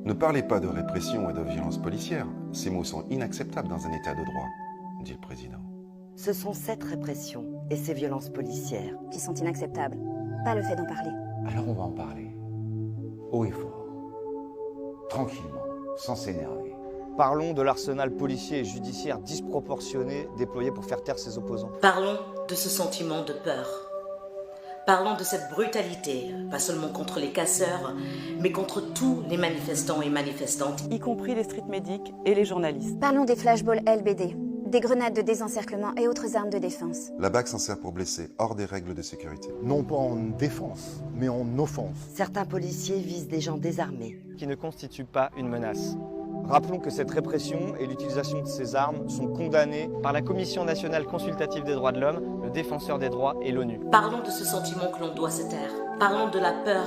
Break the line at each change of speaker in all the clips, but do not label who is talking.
Ne parlez pas de répression et de violence policière. Ces mots sont inacceptables dans un état de droit, dit le président.
Ce sont cette répression et ces violences policières
qui sont inacceptables, pas le fait d'en parler.
Alors on va en parler, haut et fort, tranquillement, sans s'énerver.
Parlons de l'arsenal policier et judiciaire disproportionné déployé pour faire taire ses opposants.
Parlons de ce sentiment de peur. Parlons de cette brutalité, pas seulement contre les casseurs, mais contre tous les manifestants et manifestantes.
Y compris les street medics et les journalistes.
Parlons des flashballs LBD, des grenades de désencerclement et autres armes de défense.
La BAC s'en sert pour blesser, hors des règles de sécurité.
Non pas en défense, mais en offense.
Certains policiers visent des gens désarmés.
Qui ne constituent pas une menace. Rappelons que cette répression et l'utilisation de ces armes sont condamnées
par la Commission nationale consultative des droits de l'homme, le Défenseur des droits et l'ONU.
Parlons de ce sentiment que l'on doit se taire. Parlons de la peur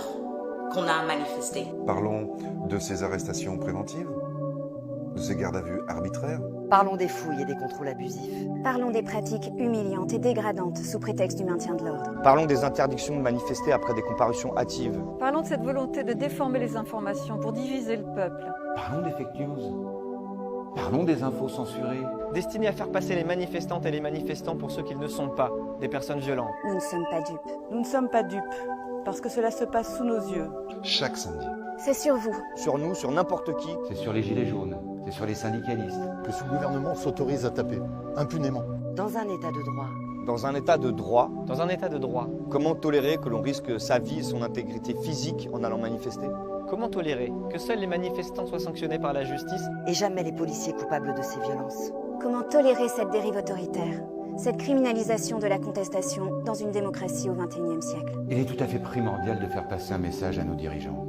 qu'on a à manifester.
Parlons de ces arrestations préventives, de ces gardes à vue arbitraires.
Parlons des fouilles et des contrôles abusifs.
Parlons des pratiques humiliantes et dégradantes sous prétexte du maintien de l'ordre.
Parlons des interdictions de manifester après des comparutions hâtives.
Parlons de cette volonté de déformer les informations pour diviser le peuple.
Parlons des fake news. Parlons des infos censurées.
Destinées à faire passer les manifestantes et les manifestants pour ceux qu'ils ne sont pas, des personnes violentes.
Nous ne sommes pas dupes.
Nous ne sommes pas dupes, parce que cela se passe sous nos yeux.
Chaque samedi.
C'est sur vous.
Sur nous, sur n'importe qui.
C'est sur les gilets jaunes, c'est sur les syndicalistes.
Que ce gouvernement s'autorise à taper, impunément.
Dans un état de droit.
Dans un état de droit,
Dans un état de droit,
comment tolérer que l'on risque sa vie et son intégrité physique en allant manifester?
comment tolérer que seuls les manifestants soient sanctionnés par la justice
Et jamais les policiers coupables de ces violences.
Comment tolérer cette dérive autoritaire, cette criminalisation de la contestation dans une démocratie au XXIe siècle?
Il est tout à fait primordial de faire passer un message à nos dirigeants.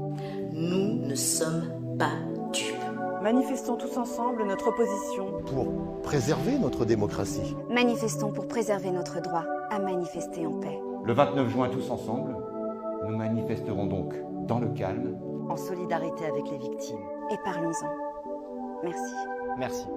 Nous ne sommes pas dupes.
Manifestons tous ensemble notre opposition.
Pour préserver notre démocratie.
Manifestons pour préserver notre droit à manifester en paix.
Le 29 juin, tous ensemble, nous manifesterons donc dans le calme.
En solidarité avec les victimes.
Et parlons-en. Merci.
Merci.